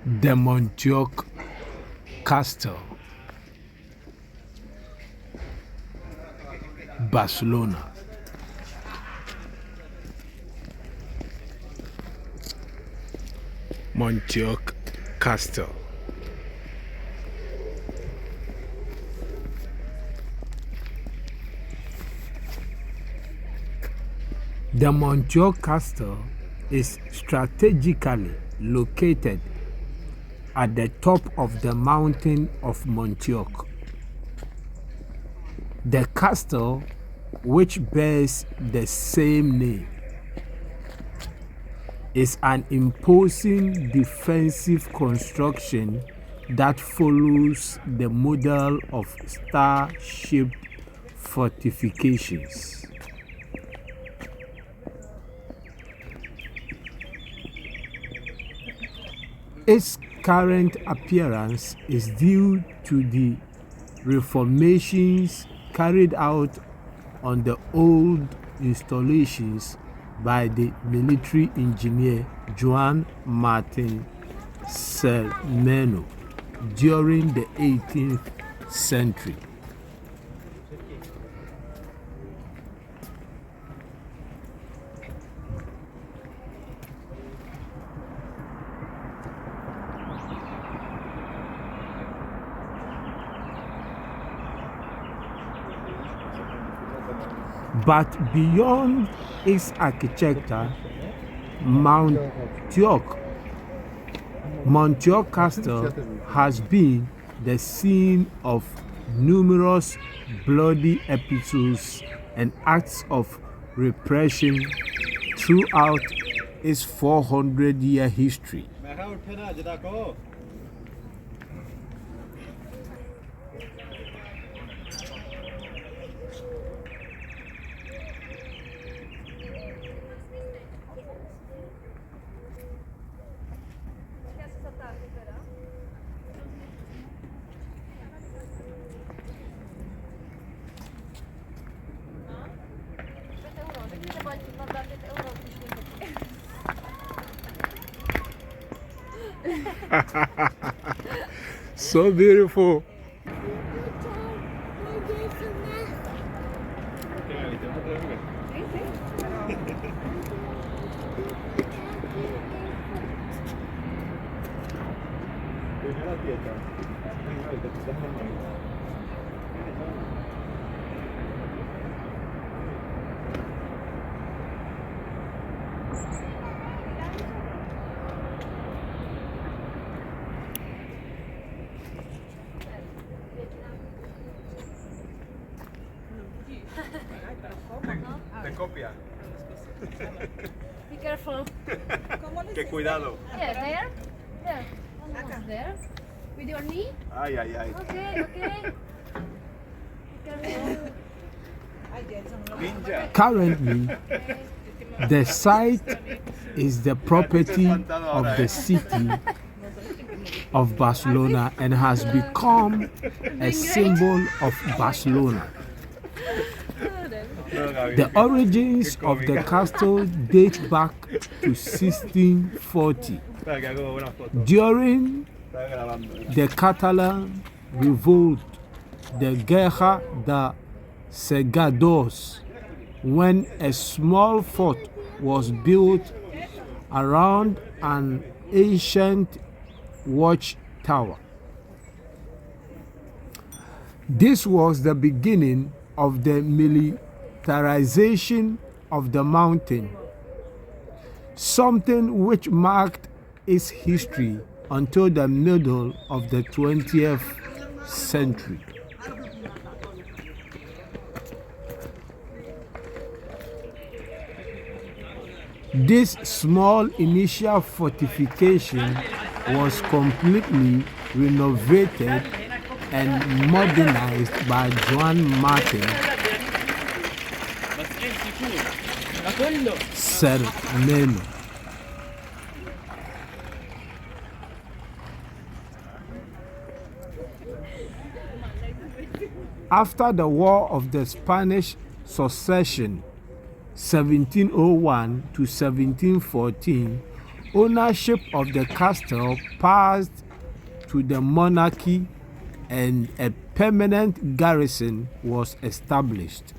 The Montjuic Castle, Barcelona. Montjuic Castle. The Montjuic Castle is strategically located at the top of the mountain of Montjuic. The castle, which bears the same name, is an imposing defensive construction that follows the model of star-shaped fortifications. Its current appearance is due to the reformations carried out on the old installations by the military engineer Joan Martin Sermeno during the 18th century. But beyond its architecture, Montjuic Castle has been the scene of numerous bloody episodes and acts of repression throughout its 400-year history. So beautiful. Te copia. Be careful. Que cuidado. Yeah, there. There. Almost there. With your knee. Ay, ay, ay. Okay, okay. Be careful. Ninja. Currently, the site is the property of the city of Barcelona and has become a symbol of Barcelona. The origins of the castle date back to 1640. During the Catalan revolt, the Guerra de Segadors, when a small fort was built around an ancient watchtower. This was the beginning of the militarization of the mountain, something which marked its history until the middle of the 20th century. This small initial fortification was completely renovated and modernized by Joan Martin Sermeno. After the War of the Spanish Succession, 1701 to 1714, ownership of the castle passed to the monarchy and a permanent garrison was established.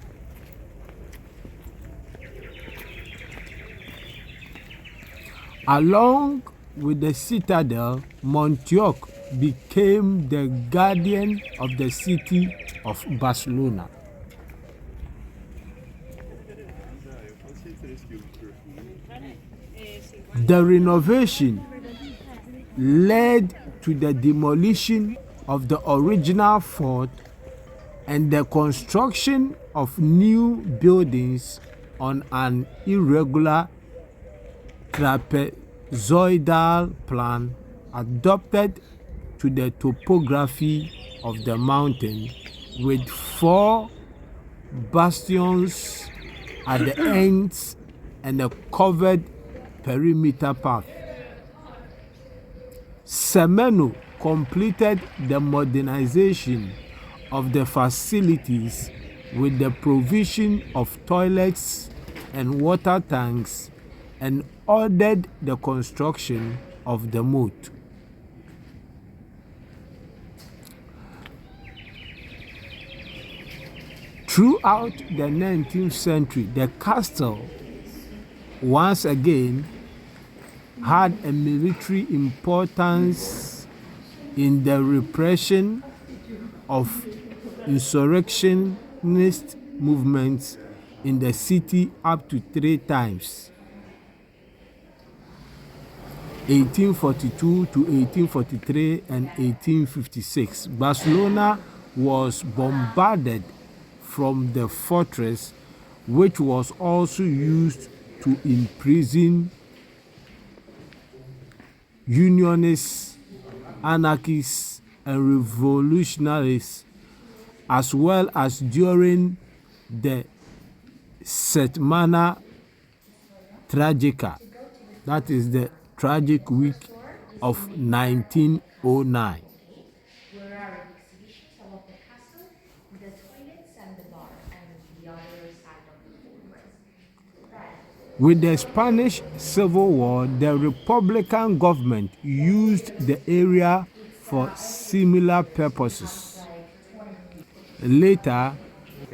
Along with the citadel, Montjuic became the guardian of the city of Barcelona. The renovation led to the demolition of the original fort and the construction of new buildings on an irregular trapezoidal plan adapted to the topography of the mountain, with 4 bastions at the ends and a covered perimeter path. Semeno completed the modernization of the facilities with the provision of toilets and water tanks and ordered the construction of the moat. Throughout the 19th century, the castle once again had a military importance in the repression of insurrectionist movements in the city up to 3 times. 1842 to 1843 and 1856. Barcelona was bombarded from the fortress, which was also used to imprison Unionists, anarchists, and revolutionaries, as well as during the Setmana Tragica, that is the tragic week of 1909. Where are the exhibitions about the castle, the toilets and the bar, and the other side of the fortress. With the Spanish Civil War, the Republican government used the area for similar purposes. Later,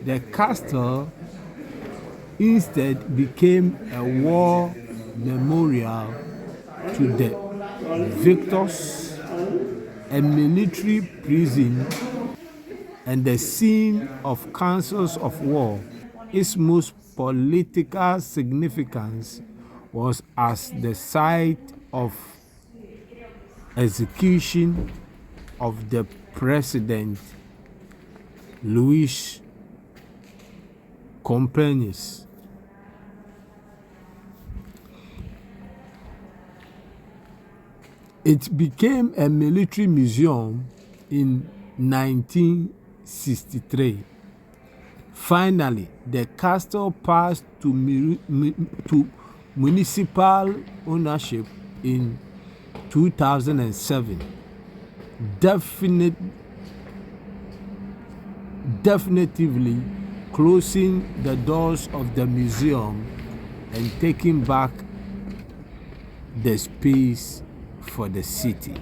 the castle instead became a war memorial to the victors, a military prison, and the scene of councils of war. Its most political significance was as the site of execution of the president Luis Companys. It became a military museum in 1963. Finally, the castle passed to municipal ownership in 2007, definitively closing the doors of the museum and taking back the space for the city.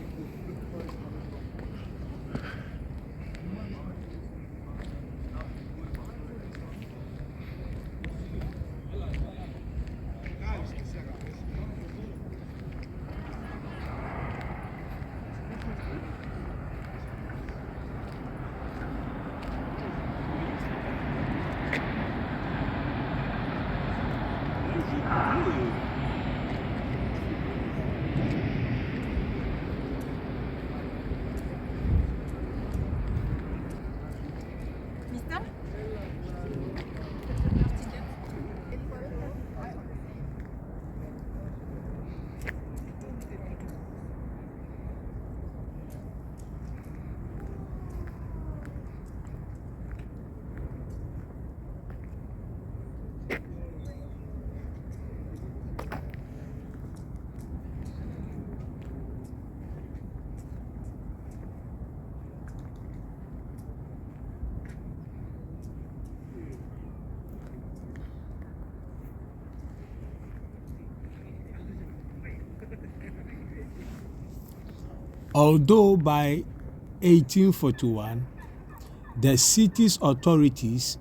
Although by 1841, the city's authorities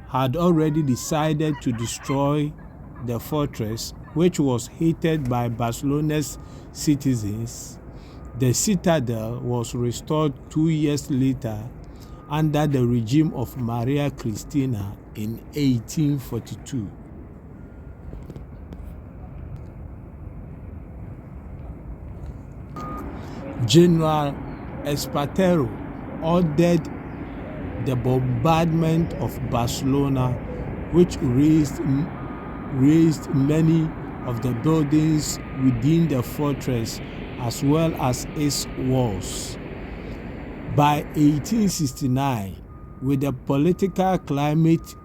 had already decided to destroy the fortress, which was hated by Barcelona's citizens, the citadel was restored 2 years later under the regime of Maria Cristina in 1842. General Espartero ordered the bombardment of Barcelona, which razed many of the buildings within the fortress as well as its walls. By 1869, with the political climate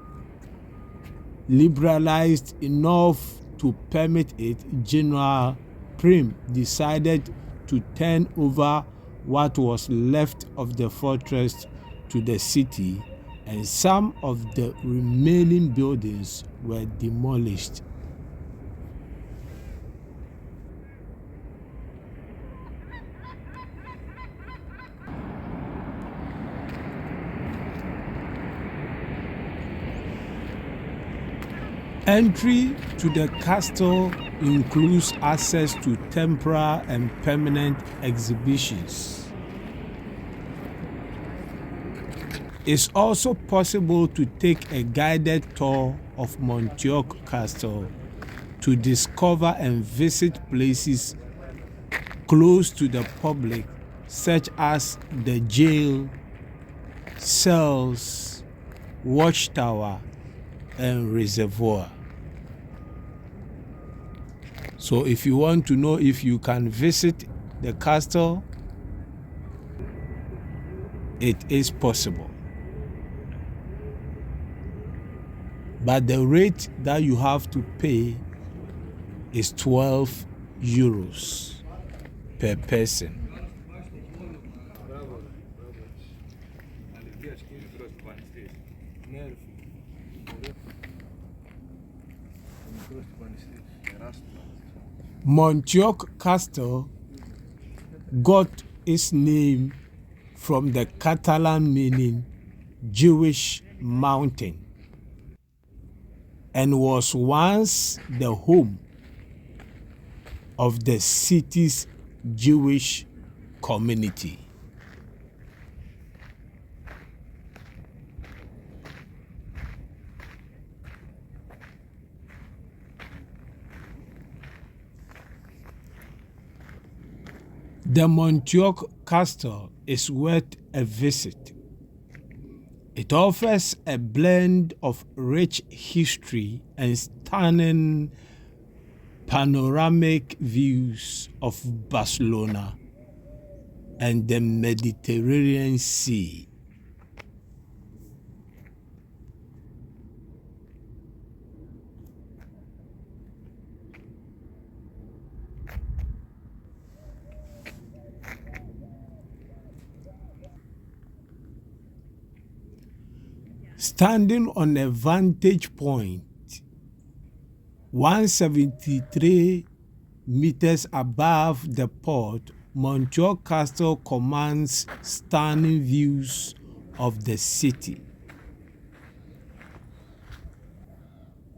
liberalized enough to permit it, General Prim decided to turn over what was left of the fortress to the city, and some of the remaining buildings were demolished. Entry to the castle includes access to temporary and permanent exhibitions. It's also possible to take a guided tour of Montjuic Castle to discover and visit places close to the public, such as the jail, cells, watchtower, and reservoir. So if you want to know if you can visit the castle, it is possible. But the rate that you have to pay is 12 euros per person. Montjuic Castle got its name from the Catalan meaning Jewish mountain, and was once the home of the city's Jewish community. The Montjuic Castle is worth a visit. It offers a blend of rich history and stunning panoramic views of Barcelona and the Mediterranean Sea. Standing on a vantage point 173 meters above the port, Montjuic Castle commands stunning views of the city.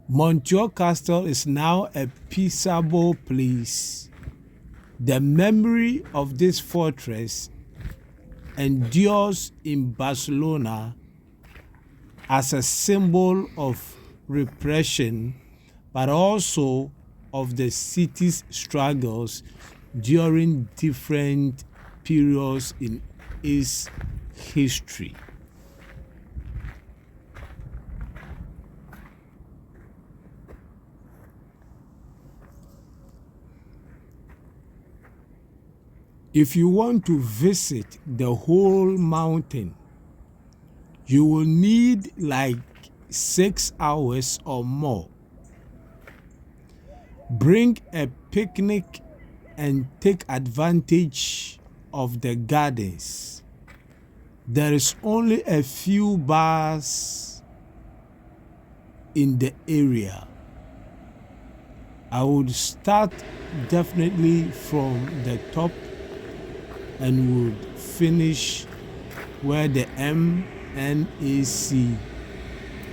Montjuic Castle is now a peaceable place. The memory of this fortress endures in Barcelona as a symbol of repression, but also of the city's struggles during different periods in its history. If you want to visit the whole mountain, you will need like 6 hours or more. Bring a picnic and take advantage of the gardens. There is only a few bars in the area. I would start definitely from the top and would finish where the MNAC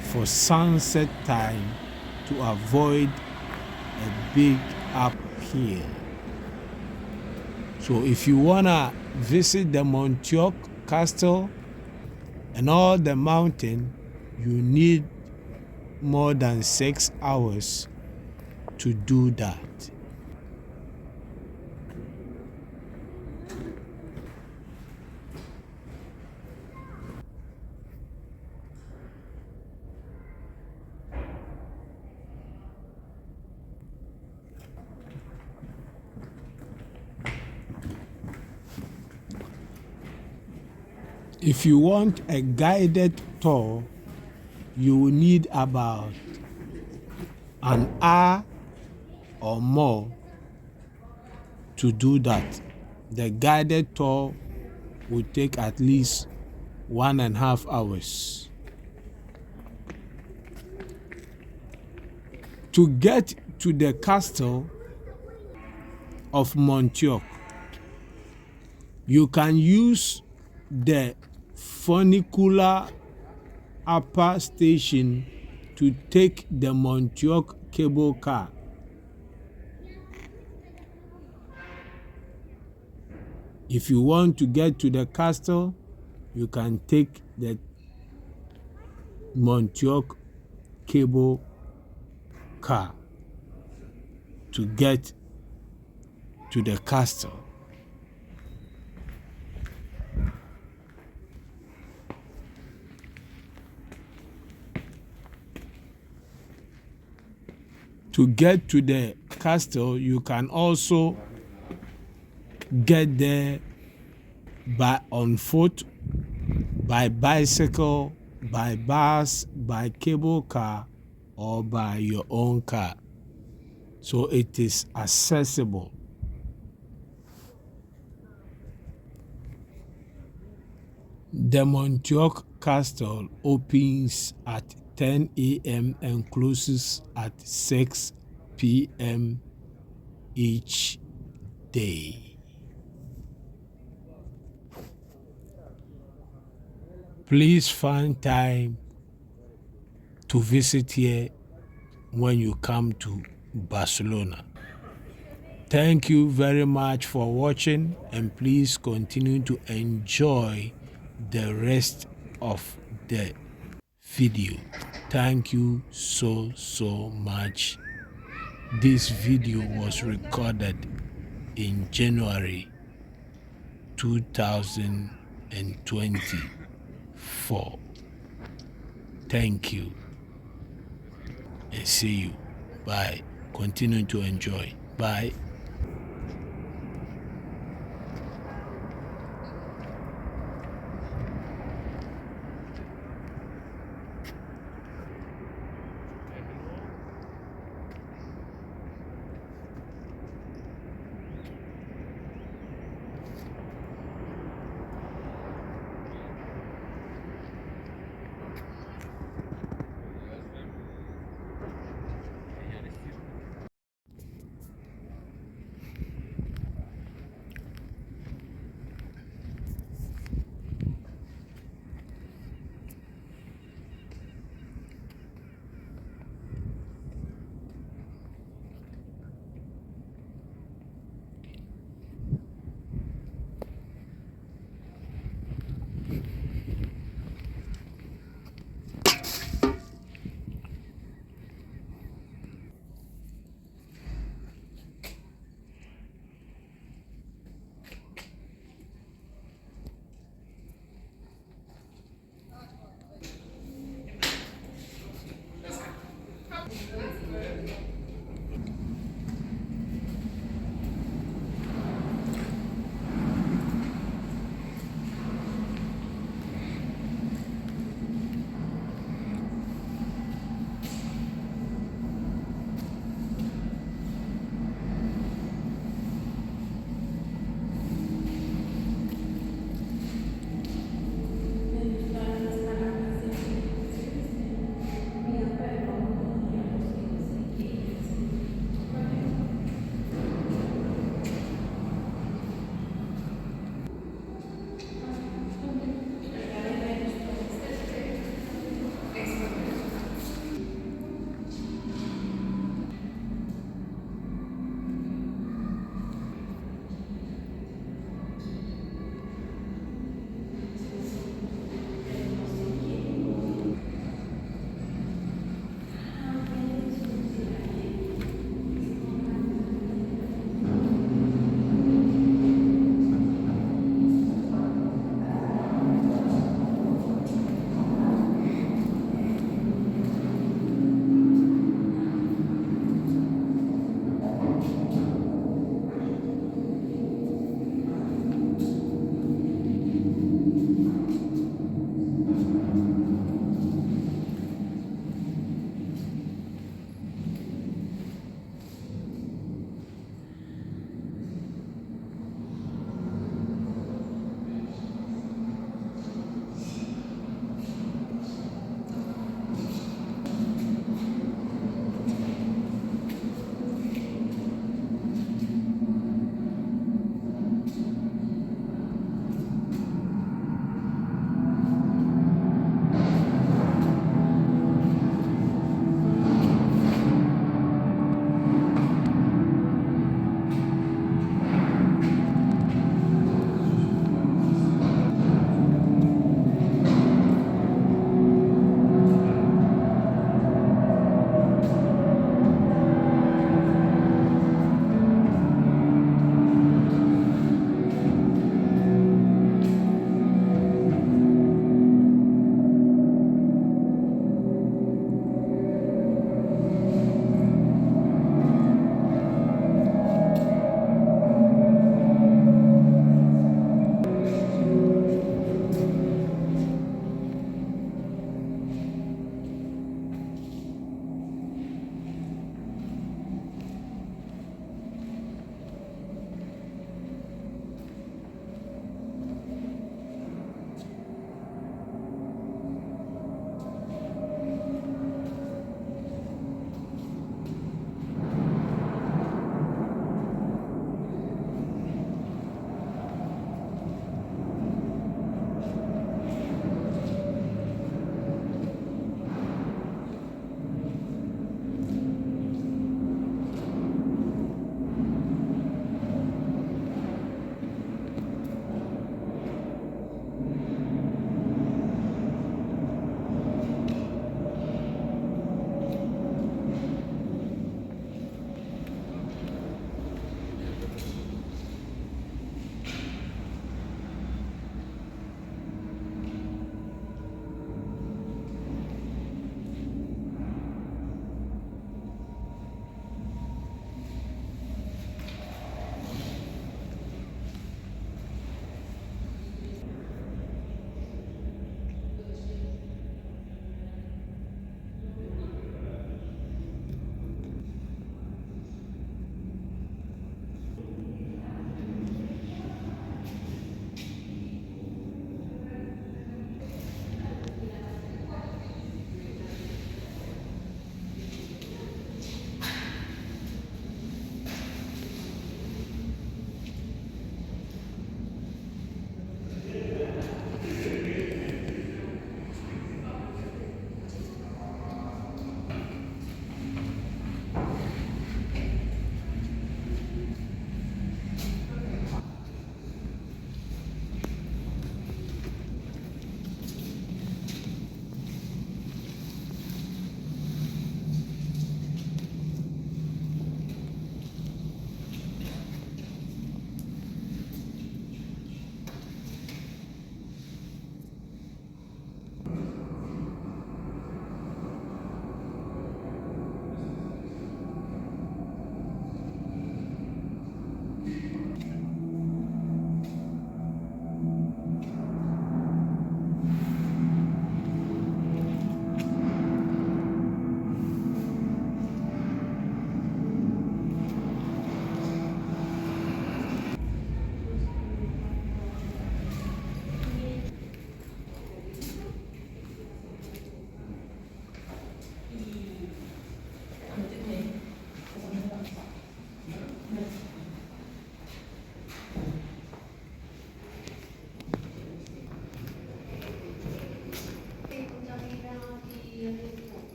for sunset time to avoid a big uphill. So if you wanna visit the Montjuic Castle and all the mountain, you need more than 6 hours to do that. If you want a guided tour, you will need about an hour or more to do that. The guided tour will take at least 1.5 hours. To get to the castle of Montjuic, you can use the funicular upper station to take the Montjuic cable car. If you want to get to the castle, you can take the Montjuic cable car to get to the castle. To get to the castle, you can also get there on foot, by bicycle, by bus, by cable car, or by your own car. So it is accessible. The Montjuic Castle opens at 10 a.m. and closes at 6 p.m. each day. Please find time to visit here when you come to Barcelona. Thank you very much for watching, and please continue to enjoy the rest of the video. Thank you so much. This video was recorded in January 2024. Thank you and see you. Bye. Continue to enjoy. Bye.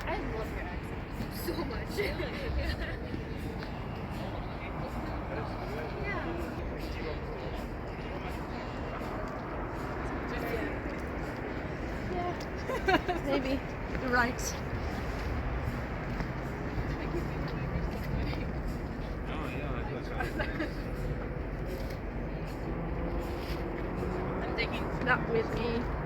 I love your accent so much. Yeah. Maybe. You're right. I'm taking that with me.